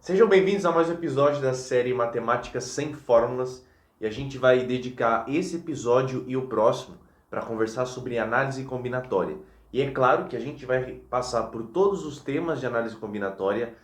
Sejam bem-vindos a mais um episódio da série Matemática Sem Fórmulas e a gente vai dedicar esse episódio e o próximo para conversar sobre análise combinatória. E é claro que a gente vai passar por todos os temas de análise combinatória,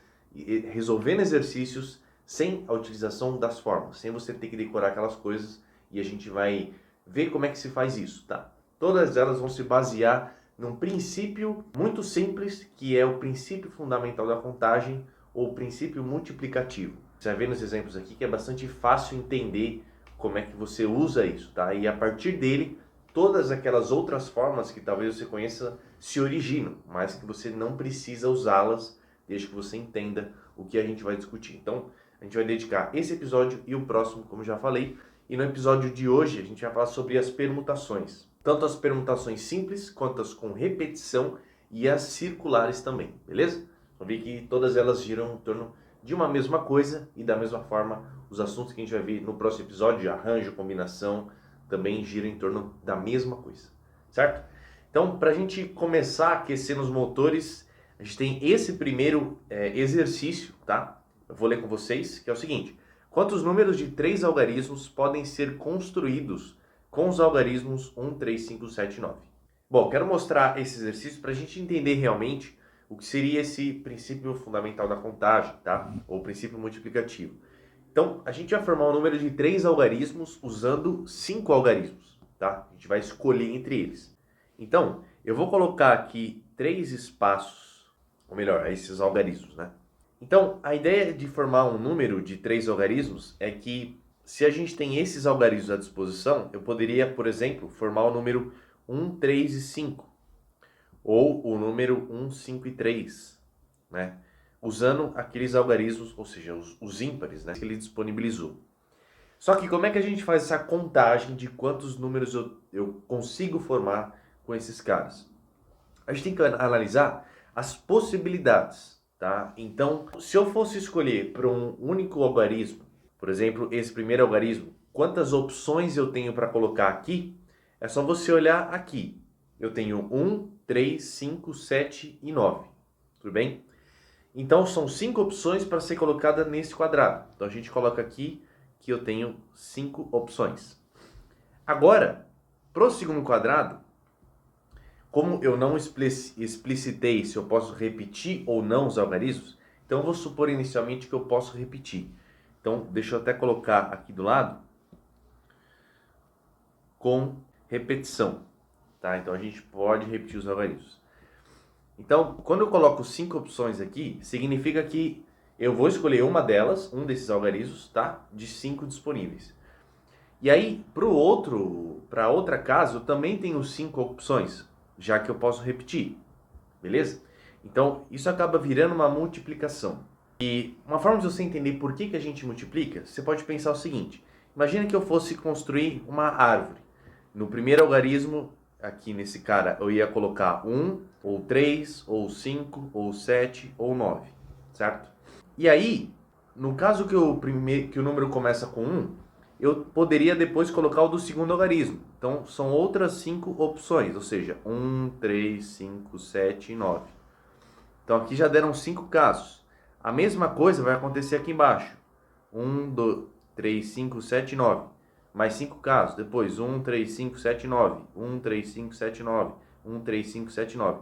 resolvendo exercícios sem a utilização das fórmulas, sem você ter que decorar aquelas coisas, e a gente vai ver como é que se faz isso, tá? Todas elas vão se basear num princípio muito simples, que é o princípio fundamental da contagem, ou princípio multiplicativo. Você vai ver nos exemplos aqui que é bastante fácil entender como é que você usa isso, tá? E a partir dele, todas aquelas outras formas que talvez você conheça se originam, mas que você não precisa usá-las desde que você entenda o que a gente vai discutir. Então, a gente vai dedicar esse episódio e o próximo, como já falei, e no episódio de hoje a gente vai falar sobre as permutações. Tanto as permutações simples, quanto as com repetição e as circulares também, beleza? Vamos ver que todas elas giram em torno de uma mesma coisa e da mesma forma os assuntos que a gente vai ver no próximo episódio, de arranjo, combinação, também giram em torno da mesma coisa, certo? Então, para a gente começar a aquecer nos motores, a gente tem esse primeiro exercício, tá? Eu vou ler com vocês, que é o seguinte: quantos números de 3 algarismos podem ser construídos com os algarismos 1, 3, 5, 7 e 9? Bom, quero mostrar esse exercício para a gente entender realmente o que seria esse princípio fundamental da contagem, tá? Ou princípio multiplicativo. Então, a gente vai formar um número de 3 algarismos usando 5 algarismos, tá? A gente vai escolher entre eles. Então, eu vou colocar aqui 3 espaços, ou melhor, esses algarismos, né? Então, a ideia de formar um número de 3 algarismos é que, se a gente tem esses algarismos à disposição, eu poderia, por exemplo, formar o número 1, 3 e 5. Ou o número 1, 5 e 3, né? Usando aqueles algarismos, ou seja, os ímpares, né, que ele disponibilizou. Só que como é que a gente faz essa contagem de quantos números eu consigo formar com esses caras? A gente tem que analisar as possibilidades, tá? Então, se eu fosse escolher para um único algarismo, por exemplo, esse primeiro algarismo, quantas opções eu tenho para colocar aqui? É só você olhar aqui. Eu tenho 1, 3, 5, 7 e 9. Tudo bem? Então, são 5 opções para ser colocada nesse quadrado. Então, a gente coloca aqui que eu tenho 5 opções. Agora, para o segundo quadrado, como eu não explicitei se eu posso repetir ou não os algarismos, então eu vou supor inicialmente que eu posso repetir. Então, deixa eu até colocar aqui do lado com repetição. Tá? Então, a gente pode repetir os algarismos. Então, quando eu coloco 5 opções aqui, significa que eu vou escolher uma delas, um desses algarismos, tá? De 5 disponíveis. E aí, para outra casa, eu também tenho 5 opções, já que eu posso repetir, beleza? Então, isso acaba virando uma multiplicação. E uma forma de você entender por que a gente multiplica, você pode pensar o seguinte: imagina que eu fosse construir uma árvore. No primeiro algarismo, aqui nesse cara, eu ia colocar 1, ou 3, ou 5, ou 7, ou 9, certo? E aí, no caso que o número começa com 1, eu poderia depois colocar o do segundo algarismo. Então, são outras 5 opções, ou seja, 1, 3, 5, 7 e 9. Então, aqui já deram 5 casos. A mesma coisa vai acontecer aqui embaixo. 1, 2, 3, 5, 7 e 9. Mais 5 casos. Depois, 1, 3, 5, 7 e 9. 1, 3, 5, 7 e 9. 1, 3, 5, 7 e 9.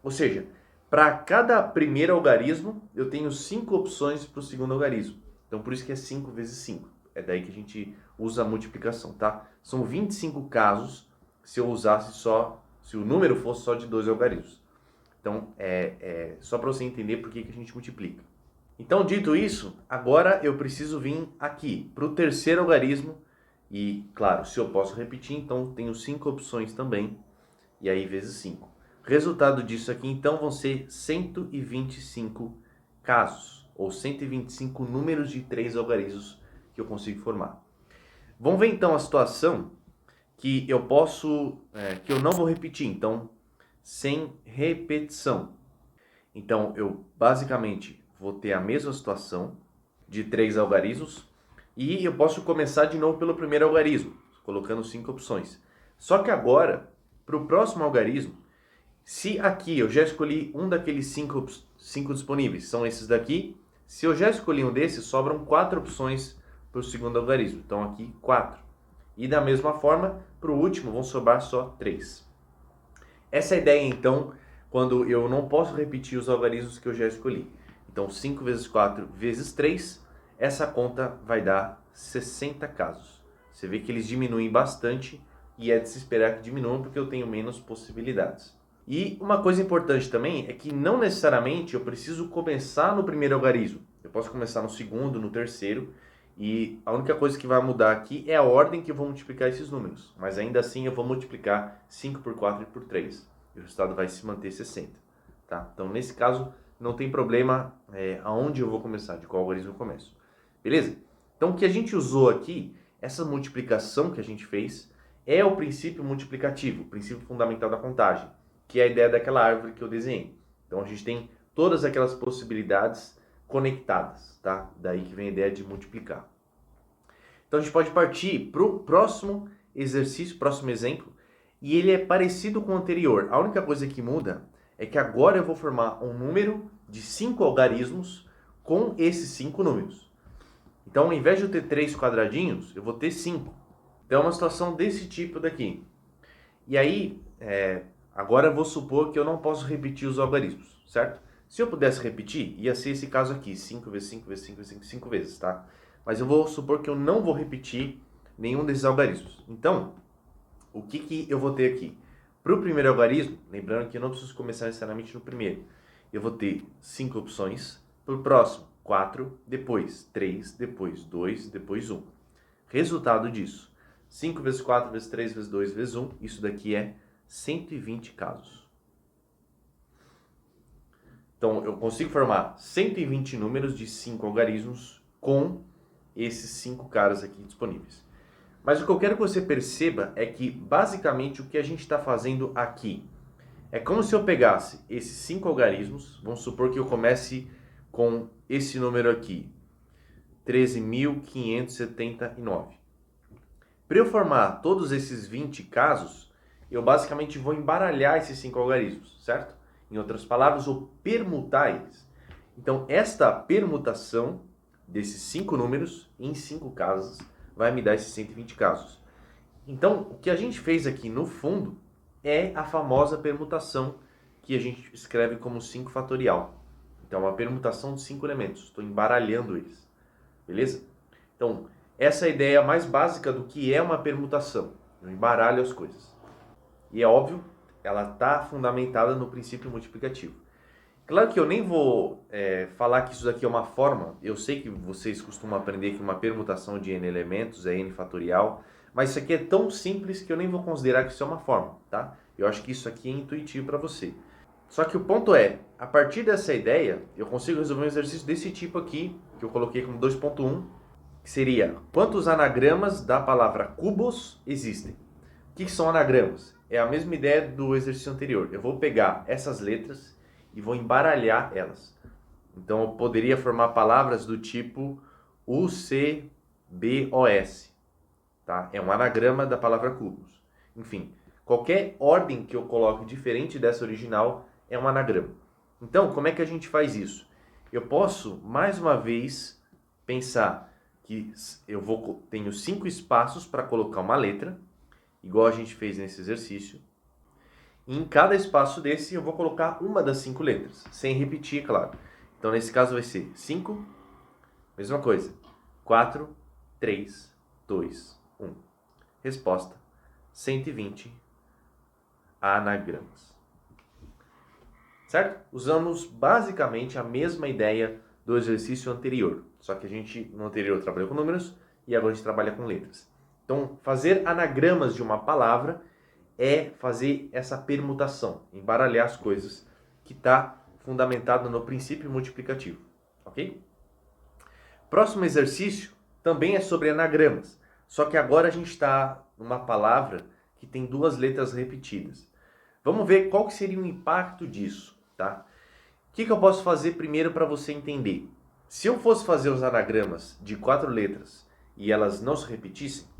Ou seja, para cada primeiro algarismo, eu tenho 5 opções para o segundo algarismo. Então, por isso que é 5 vezes 5. É daí que a gente usa a multiplicação, tá? São 25 casos se eu usasse se o número fosse só de 2 algarismos. Então, só para você entender por que a gente multiplica. Então, dito isso, agora eu preciso vir aqui para o terceiro algarismo. E, claro, se eu posso repetir, então tenho 5 opções também. E aí, vezes 5. Resultado disso aqui, então, vão ser 125 casos. Ou 125 números de 3 algarismos que eu consigo formar. Vamos ver, então, a situação que eu que eu não vou repetir. Então, sem repetição. Então, eu basicamente vou ter a mesma situação de 3 algarismos e eu posso começar de novo pelo primeiro algarismo, colocando 5 opções. Só que agora, para o próximo algarismo, se aqui eu já escolhi um daqueles 5 disponíveis, são esses daqui, Se eu já escolhi um desses, sobram 4 opções para o segundo algarismo. Então aqui 4. E da mesma forma, para o último vão sobrar só 3. Essa é a ideia então, quando eu não posso repetir os algarismos que eu já escolhi. Então 5 vezes 4 vezes 3, essa conta vai dar 60 casos. Você vê que eles diminuem bastante e é de se esperar que diminuam porque eu tenho menos possibilidades. E uma coisa importante também é que não necessariamente eu preciso começar no primeiro algarismo. Eu posso começar no segundo, no terceiro, e a única coisa que vai mudar aqui é a ordem que eu vou multiplicar esses números. Mas ainda assim eu vou multiplicar 5 por 4 e por 3. E o resultado vai se manter 60. Tá? Então nesse caso não tem problema aonde eu vou começar, de qual algarismo eu começo. Beleza? Então o que a gente usou aqui, essa multiplicação que a gente fez, é o princípio multiplicativo, o princípio fundamental da contagem, que é a ideia daquela árvore que eu desenhei. Então a gente tem todas aquelas possibilidades conectadas, tá? Daí que vem a ideia de multiplicar. Então a gente pode partir para o próximo exercício, próximo exemplo, e ele é parecido com o anterior. A única coisa que muda é que agora eu vou formar um número de 5 algarismos com esses 5 números. Então, ao invés de eu ter 3 quadradinhos, eu vou ter 5. Então, é uma situação desse tipo daqui. E aí, agora eu vou supor que eu não posso repetir os algarismos, certo? Se eu pudesse repetir, ia ser esse caso aqui, 5 vezes 5 vezes 5 vezes 5, 5 vezes, tá? Mas eu vou supor que eu não vou repetir nenhum desses algarismos. Então, o que eu vou ter aqui? Para o primeiro algarismo, lembrando que eu não preciso começar necessariamente no primeiro, eu vou ter 5 opções. Para o próximo, 4, depois 3, depois 2, depois 1. Resultado disso, 5 vezes 4 vezes 3 vezes 2 vezes 1, isso daqui é 120 casos. Então, eu consigo formar 120 números de 5 algarismos com esses 5 caras aqui disponíveis. Mas o que eu quero que você perceba é que, basicamente, o que a gente está fazendo aqui é como se eu pegasse esses 5 algarismos, vamos supor que eu comece com esse número aqui, 13.579. Para eu formar todos esses 20 casos, eu basicamente vou embaralhar esses 5 algarismos, certo? Em outras palavras, vou permutar eles. Então, esta permutação desses 5 números em 5 casas vai me dar esses 120 casos. Então, o que a gente fez aqui no fundo é a famosa permutação que a gente escreve como 5 fatorial. Então, uma permutação de 5 elementos. Estou embaralhando eles. Beleza? Então, essa é a ideia mais básica do que é uma permutação. Eu embaralho as coisas. E é óbvio, ela está fundamentada no princípio multiplicativo. Claro que eu nem vou falar que isso daqui é uma forma. Eu sei que vocês costumam aprender que uma permutação de n elementos é n fatorial, mas isso aqui é tão simples que eu nem vou considerar que isso é uma forma, tá? Eu acho que isso aqui é intuitivo para você. Só que o ponto é, a partir dessa ideia, eu consigo resolver um exercício desse tipo aqui, que eu coloquei como 2.1, que seria: quantos anagramas da palavra cubos existem? O que são anagramas? É a mesma ideia do exercício anterior. Eu vou pegar essas letras e vou embaralhar elas. Então eu poderia formar palavras do tipo UCBOS, tá? É um anagrama da palavra cubos. Enfim, qualquer ordem que eu coloque diferente dessa original é um anagrama. Então, como é que a gente faz isso? Eu posso, mais uma vez, pensar que tenho 5 espaços para colocar uma letra, igual a gente fez nesse exercício. E em cada espaço desse eu vou colocar uma das 5 letras, sem repetir, claro. Então, nesse caso vai ser 5, mesma coisa, 4, 3, 2, 1. Resposta: 120 anagramas. Certo? Usamos basicamente a mesma ideia do exercício anterior, só que a gente no anterior trabalhou com números e agora a gente trabalha com letras. Então, fazer anagramas de uma palavra é fazer essa permutação, embaralhar as coisas, que está fundamentado no princípio multiplicativo, ok? Próximo exercício também é sobre anagramas, só que agora a gente está numa palavra que tem 2 letras repetidas. Vamos ver qual que seria o impacto disso, tá? O que eu posso fazer primeiro para você entender? Se eu fosse fazer os anagramas de 4 letras e elas não se repetissem,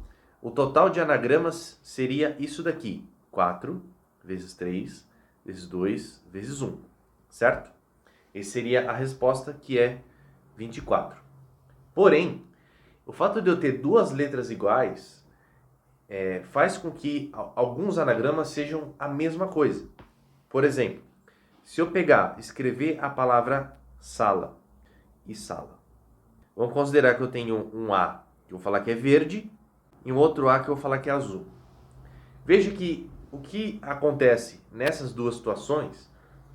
o total de anagramas seria isso daqui: 4 vezes 3 vezes 2 vezes 1, certo? Essa seria a resposta, que é 24. Porém, o fato de eu ter duas letras iguais faz com que alguns anagramas sejam a mesma coisa. Por exemplo, se eu escrever a palavra sala e sala, vamos considerar que eu tenho um A que eu vou falar que é verde e um outro A que eu vou falar que é azul. Veja que o que acontece nessas duas situações,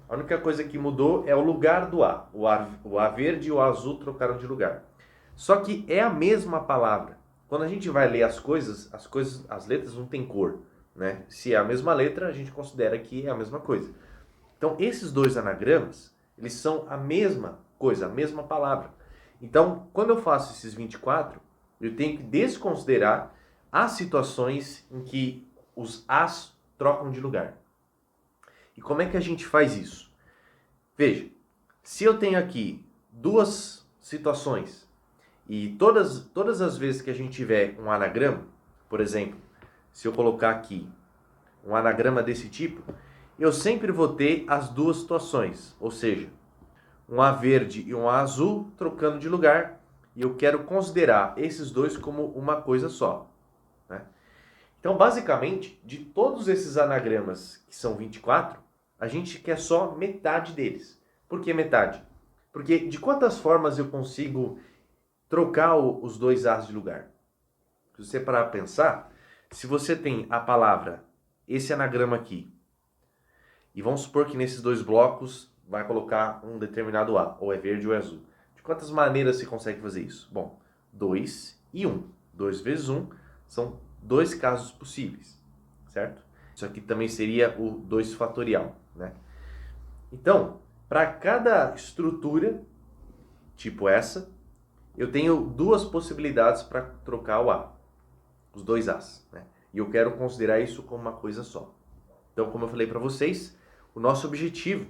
a única coisa que mudou é o lugar do A. O A verde e o A azul trocaram de lugar. Só que é a mesma palavra. Quando a gente vai ler as letras não têm cor, né? Se é a mesma letra, a gente considera que é a mesma coisa. Então, esses dois anagramas, eles são a mesma coisa, a mesma palavra. Então, quando eu faço esses 24, eu tenho que desconsiderar as situações em que os As trocam de lugar. E como é que a gente faz isso? Veja, se eu tenho aqui duas situações e todas as vezes que a gente tiver um anagrama, por exemplo, se eu colocar aqui um anagrama desse tipo, eu sempre vou ter as duas situações, ou seja, um A verde e um A azul trocando de lugar, e eu quero considerar esses dois como uma coisa só, né? Então, basicamente, de todos esses anagramas que são 24, a gente quer só metade deles. Por que metade? Porque de quantas formas eu consigo trocar os dois As de lugar? Se você parar para pensar, se você tem a palavra, esse anagrama aqui, e vamos supor que nesses dois blocos vai colocar um determinado A, ou é verde ou é azul. De quantas maneiras se consegue fazer isso? Bom, 2 e 1. 2 vezes 1 são dois casos possíveis, certo? Isso aqui também seria o 2 fatorial, né? Então, para cada estrutura, tipo essa, eu tenho duas possibilidades para trocar o A, os dois As, né? E eu quero considerar isso como uma coisa só. Então, como eu falei para vocês, o nosso objetivo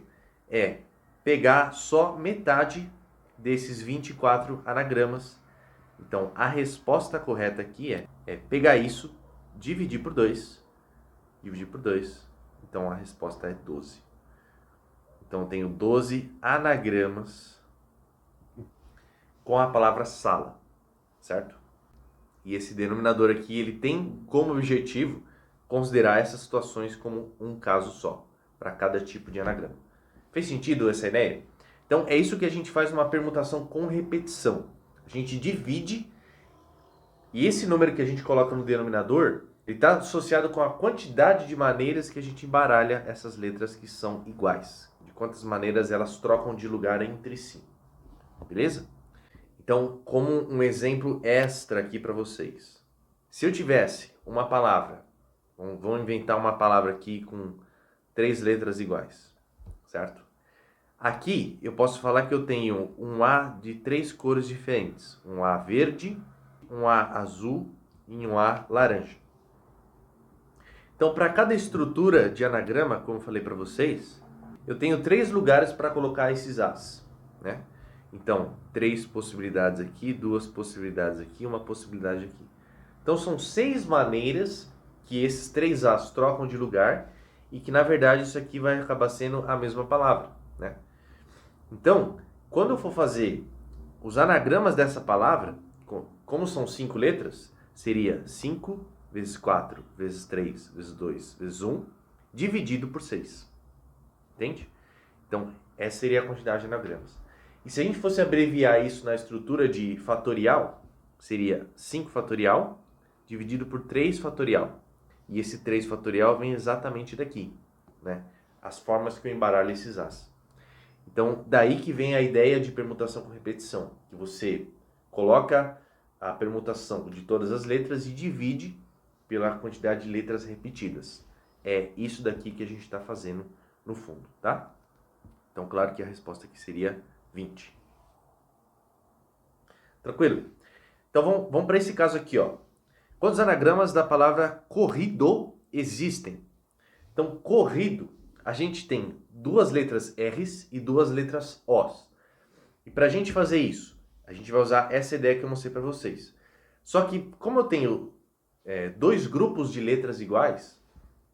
é pegar só metade desses 24 anagramas. Então, a resposta correta aqui é pegar isso, dividir por 2. Então, a resposta é 12. Então, eu tenho 12 anagramas com a palavra sala, certo? E esse denominador aqui, ele tem como objetivo considerar essas situações como um caso só, para cada tipo de anagrama. Fez sentido essa ideia? Então, é isso que a gente faz numa permutação com repetição. A gente divide, e esse número que a gente coloca no denominador, ele está associado com a quantidade de maneiras que a gente embaralha essas letras que são iguais. De quantas maneiras elas trocam de lugar entre si. Beleza? Então, como um exemplo extra aqui para vocês. Se eu tivesse uma palavra, vamos inventar uma palavra aqui com 3 letras iguais, certo? Aqui eu posso falar que eu tenho um A de 3 cores diferentes. Um A verde, um A azul e um A laranja. Então, para cada estrutura de anagrama, como eu falei para vocês, eu tenho 3 lugares para colocar esses As, né? Então, 3 possibilidades aqui, 2 possibilidades aqui, uma possibilidade aqui. Então, são 6 maneiras que esses 3 As trocam de lugar e que, na verdade, isso aqui vai acabar sendo a mesma palavra, né? Então, quando eu for fazer os anagramas dessa palavra, como são 5 letras, seria 5 vezes 4 vezes 3 vezes 2 vezes 1, dividido por 6. Entende? Então, essa seria a quantidade de anagramas. E se a gente fosse abreviar isso na estrutura de fatorial, seria 5 fatorial dividido por 3 fatorial. E esse 3 fatorial vem exatamente daqui, né? As formas que eu embaralho esses As. Então, daí que vem a ideia de permutação com repetição, que você coloca a permutação de todas as letras e divide pela quantidade de letras repetidas. É isso daqui que a gente está fazendo no fundo, tá? Então, claro que a resposta aqui seria 20. Tranquilo? Então, vamos para esse caso aqui, ó. Quantos anagramas da palavra corrido existem? Então, corrido, a gente tem 2 letras R's e 2 letras O's. E para a gente fazer isso, a gente vai usar essa ideia que eu mostrei para vocês. Só que, como eu tenho 2 grupos de letras iguais,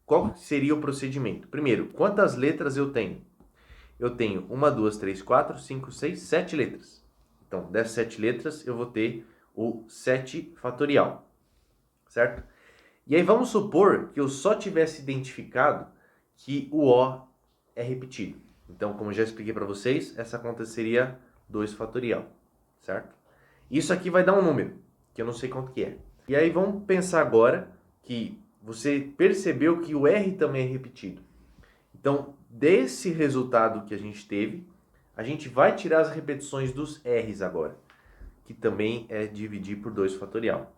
qual seria o procedimento? Primeiro, quantas letras eu tenho? Eu tenho 1, 2, 3, 4, 5, 6, 7 letras. Então, dessas 7 letras, eu vou ter o 7 fatorial, certo? E aí vamos supor que eu só tivesse identificado que o O é repetido. Então, como eu já expliquei para vocês, essa conta seria 2 fatorial, certo? Isso aqui vai dar um número, que eu não sei quanto que é. E aí vamos pensar agora que você percebeu que o R também é repetido. Então, desse resultado que a gente teve, a gente vai tirar as repetições dos R's agora, que também é dividir por 2 fatorial.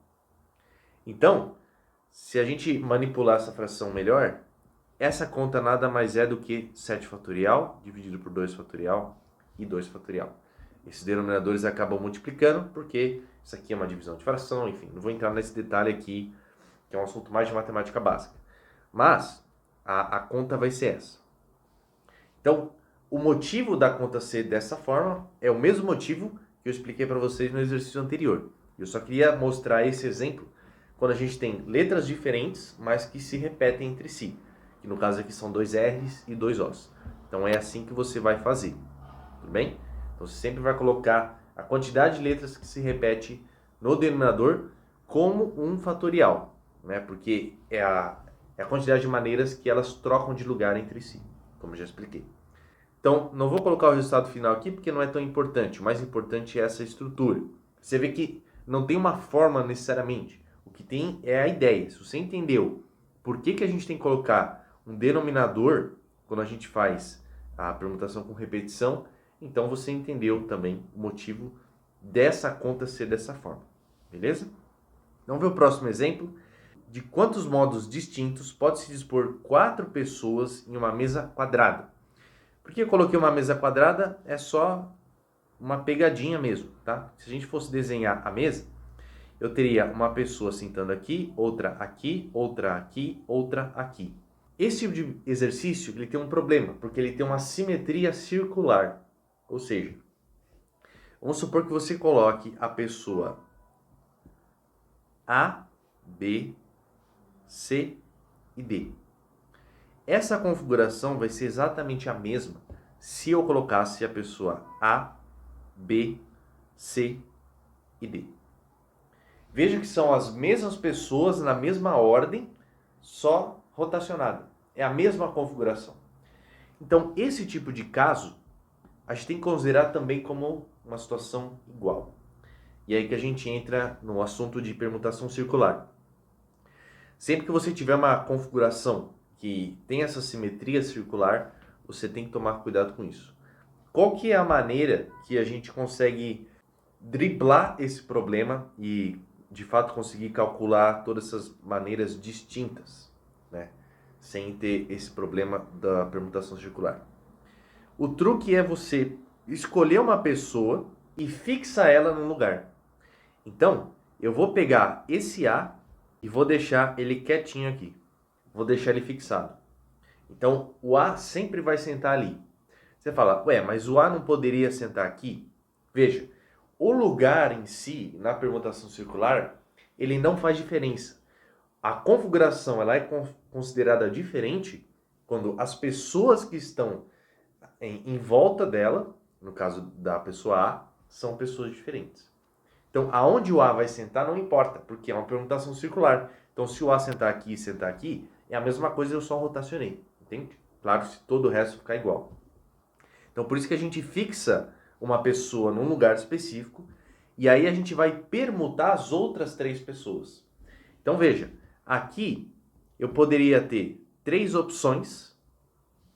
Então, se a gente manipular essa fração melhor, essa conta nada mais é do que 7 fatorial dividido por 2 fatorial e 2 fatorial. Esses denominadores acabam multiplicando porque isso aqui é uma divisão de fração, enfim, não vou entrar nesse detalhe aqui, que é um assunto mais de matemática básica. Mas a conta vai ser essa. Então, o motivo da conta ser dessa forma é o mesmo motivo que eu expliquei para vocês no exercício anterior. Eu só queria mostrar esse exemplo quando a gente tem letras diferentes, mas que se repetem entre si. Que no caso aqui são 2 R's e 2 O's. Então é assim que você vai fazer, tudo bem? Então você sempre vai colocar a quantidade de letras que se repete no denominador como um fatorial, né? Porque é a quantidade de maneiras que elas trocam de lugar entre si, como eu já expliquei. Então, não vou colocar o resultado final aqui porque não é tão importante. O mais importante é essa estrutura. Você vê que não tem uma forma necessariamente. O que tem é a ideia. Se você entendeu por que a gente tem que colocar um denominador quando a gente faz a permutação com repetição, então você entendeu também o motivo dessa conta ser dessa forma. Beleza? Vamos ver o próximo exemplo. De quantos modos distintos pode-se dispor 4 pessoas em uma mesa quadrada? Por que eu coloquei uma mesa quadrada? É só uma pegadinha mesmo, tá? Se a gente fosse desenhar a mesa, eu teria uma pessoa sentando aqui, outra aqui, outra aqui, outra aqui. Esse tipo de exercício ele tem um problema, porque ele tem uma simetria circular. Ou seja, vamos supor que você coloque a pessoa A, B, C e D. Essa configuração vai ser exatamente a mesma se eu colocasse a pessoa A, B, C e D. Veja que são as mesmas pessoas na mesma ordem, só rotacionada. É a mesma configuração. Então, esse tipo de caso, a gente tem que considerar também como uma situação igual. E aí que a gente entra no assunto de permutação circular. Sempre que você tiver uma configuração que tem essa simetria circular, você tem que tomar cuidado com isso. Qual que é a maneira que a gente consegue driblar esse problema e, de fato, conseguir calcular todas essas maneiras distintas, né? Sem ter esse problema da permutação circular? O truque é você escolher uma pessoa e fixar ela num lugar. Então, eu vou pegar esse A e vou deixar ele quietinho aqui. Vou deixar ele fixado. Então, o A sempre vai sentar ali. Você fala, ué, mas o A não poderia sentar aqui? Veja, o lugar em si, na permutação circular, ele não faz diferença. A configuração ela é considerada diferente quando as pessoas que estão em volta dela, no caso da pessoa A, são pessoas diferentes. Então, aonde o A vai sentar não importa, porque é uma permutação circular. Então, se o A sentar aqui e sentar aqui, é a mesma coisa, eu só rotacionei, entende? Claro, se todo o resto ficar igual. Então, por isso que a gente fixa uma pessoa num lugar específico e aí a gente vai permutar as outras 3 pessoas. Então, veja, aqui eu poderia ter 3 opções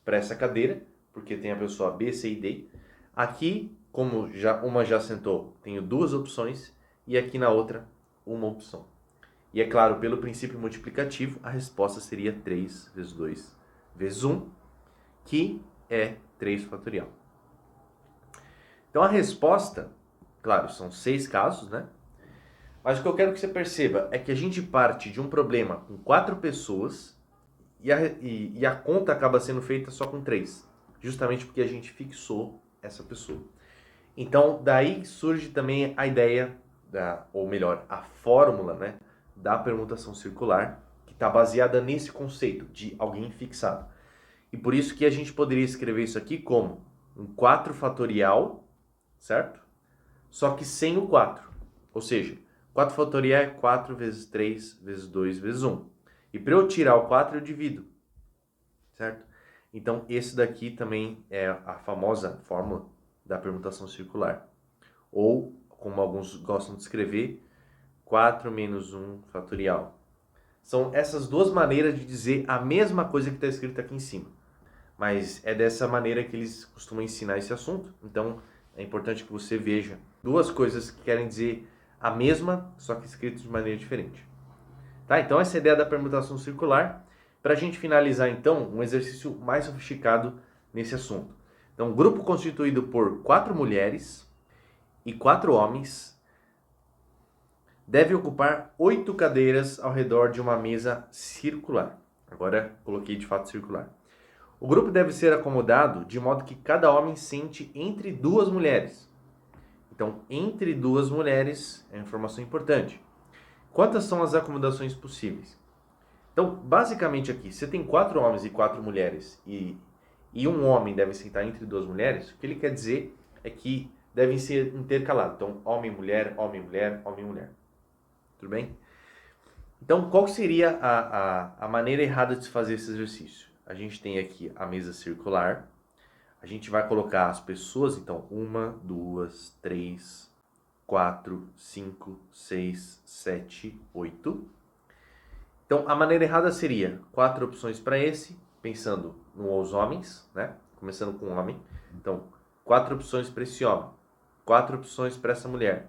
para essa cadeira, porque tem a pessoa B, C e D. Aqui, como uma já sentou, tenho 2 opções e aqui na outra, uma opção. E é claro, pelo princípio multiplicativo, a resposta seria 3 vezes 2 vezes 1, que é 3 fatorial. Então a resposta, claro, são 6 casos, né? Mas o que eu quero que você perceba é que a gente parte de um problema com 4 pessoas e a conta acaba sendo feita só com 3, justamente porque a gente fixou essa pessoa. Então daí surge também a ideia, ou melhor, a fórmula, né, da permutação circular, que está baseada nesse conceito de alguém fixado. E por isso que a gente poderia escrever isso aqui como um 4 fatorial, certo? só que sem o 4. Ou seja, 4 fatorial é 4 vezes 3 vezes 2 vezes 1. E para eu tirar o 4, eu divido, certo? Então, esse daqui também é a famosa fórmula da permutação circular. Ou, como alguns gostam de escrever, 4 menos 1 fatorial. São essas duas maneiras de dizer a mesma coisa que está escrito aqui em cima. Mas é dessa maneira que eles costumam ensinar esse assunto. Então, é importante que você veja duas coisas que querem dizer a mesma, só que escritas de maneira diferente. Tá? Então, essa é a ideia da permutação circular. Para a gente finalizar, então, um exercício mais sofisticado nesse assunto. Então, um grupo constituído por 4 mulheres e 4 homens deve ocupar 8 cadeiras ao redor de uma mesa circular. Agora, coloquei de fato circular. O grupo deve ser acomodado de modo que cada homem sente entre 2 mulheres. Então, entre 2 mulheres é uma informação importante. Quantas são as acomodações possíveis? Então, basicamente aqui, você tem 4 homens e 4 mulheres e um homem deve sentar entre 2 mulheres, o que ele quer dizer é que devem ser intercalados. Então, homem, mulher, homem, mulher, homem, mulher. Tudo bem? Então, qual seria a maneira errada de se fazer esse exercício? A gente tem aqui a mesa circular. A gente vai colocar as pessoas, então, 1, 2, 3, 4, 5, 6, 7, 8. Então, a maneira errada seria 4 opções para esse, pensando nos homens, né? Começando com o homem. Então, 4 opções para esse homem, 4 opções para essa mulher,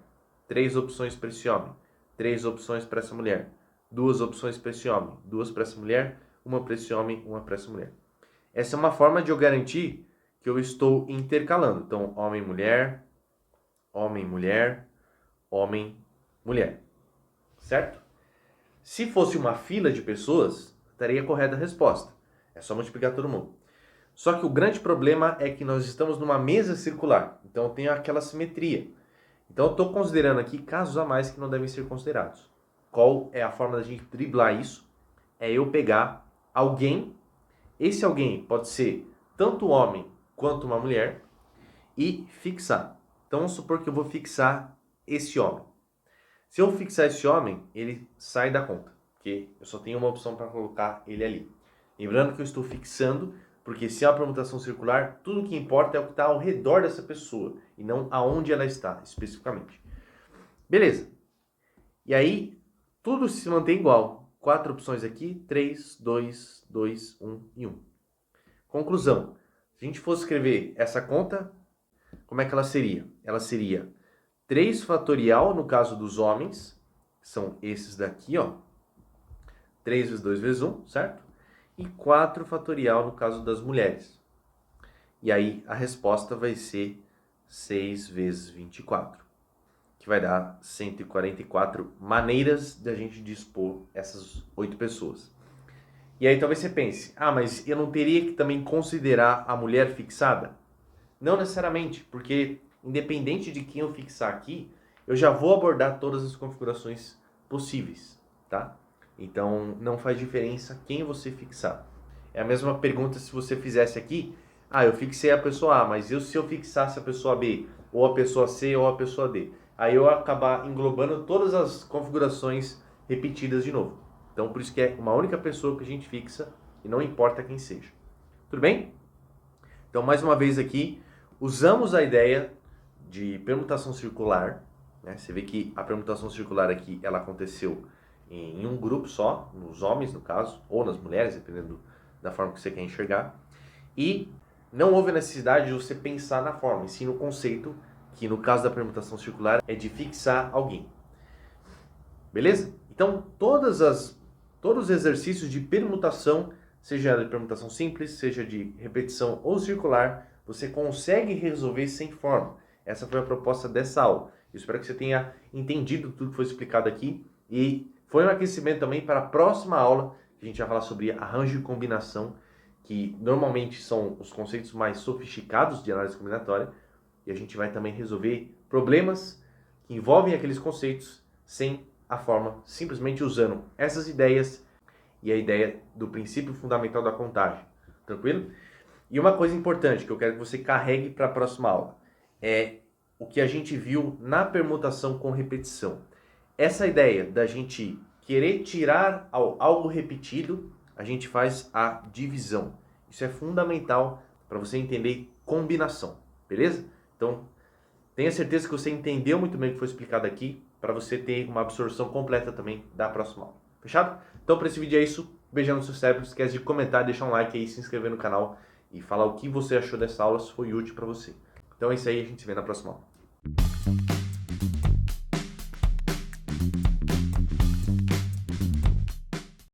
3 opções para esse homem, 3 opções para essa mulher, 2 opções para esse homem, 2 para essa mulher, 1 para esse homem, 1 para essa mulher. Essa é uma forma de eu garantir que eu estou intercalando. Então, homem, mulher, homem, mulher, homem, mulher. Certo? Se fosse uma fila de pessoas, estaria correta a resposta. É só multiplicar todo mundo. Só que o grande problema é que nós estamos numa mesa circular. Então, eu tenho aquela simetria. Então, eu estou considerando aqui casos a mais que não devem ser considerados. Qual é a forma da gente driblar isso? É eu pegar alguém, esse alguém pode ser tanto um homem quanto uma mulher, e fixar. Então, vamos supor que eu vou fixar esse homem. Se eu fixar esse homem, ele sai da conta, porque eu só tenho uma opção para colocar ele ali. Lembrando que eu estou fixando, porque se é uma permutação circular, tudo que importa é o que está ao redor dessa pessoa, e não aonde ela está, especificamente. Beleza. E aí, tudo se mantém igual. 4 opções aqui, 3, 2, 2, 1 e 1. Conclusão. Se a gente fosse escrever essa conta, como é que ela seria? Ela seria 3 fatorial no caso dos homens, que são esses daqui, ó. 3 vezes 2 vezes 1, certo? E 4 fatorial no caso das mulheres. E aí a resposta vai ser 6 vezes 24, que vai dar 144 maneiras de a gente dispor essas 8 pessoas. E aí talvez você pense, mas eu não teria que também considerar a mulher fixada? Não necessariamente, porque independente de quem eu fixar aqui, eu já vou abordar todas as configurações possíveis, tá? Então, não faz diferença quem você fixar. É a mesma pergunta se você fizesse aqui, eu fixei a pessoa A, mas se eu fixasse a pessoa B, ou a pessoa C, ou a pessoa D? Aí eu acabar englobando todas as configurações repetidas de novo. Então, por isso que é uma única pessoa que a gente fixa, e não importa quem seja. Tudo bem? Então, mais uma vez aqui, usamos a ideia de permutação circular, né? Você vê que a permutação circular aqui, ela aconteceu em um grupo só, nos homens no caso, ou nas mulheres, dependendo da forma que você quer enxergar. E não houve necessidade de você pensar na forma, e sim no conceito, que no caso da permutação circular é de fixar alguém. Beleza? Então, todos os exercícios de permutação, seja de permutação simples, seja de repetição ou circular, você consegue resolver sem forma. Essa foi a proposta dessa aula. Eu espero que você tenha entendido tudo que foi explicado aqui e foi um aquecimento também para a próxima aula, que a gente vai falar sobre arranjo e combinação, que normalmente são os conceitos mais sofisticados de análise combinatória, e a gente vai também resolver problemas que envolvem aqueles conceitos sem a forma, simplesmente usando essas ideias e a ideia do princípio fundamental da contagem. Tranquilo? E uma coisa importante que eu quero que você carregue para a próxima aula é o que a gente viu na permutação com repetição. Essa ideia da gente querer tirar algo repetido, a gente faz a divisão. Isso é fundamental para você entender combinação, beleza? Então, tenha certeza que você entendeu muito bem o que foi explicado aqui, para você ter uma absorção completa também da próxima aula. Fechado? Então, para esse vídeo é isso. Beijão no seu cérebro. Não esquece de comentar, deixar um like aí, se inscrever no canal e falar o que você achou dessa aula, se foi útil para você. Então é isso aí, a gente se vê na próxima aula.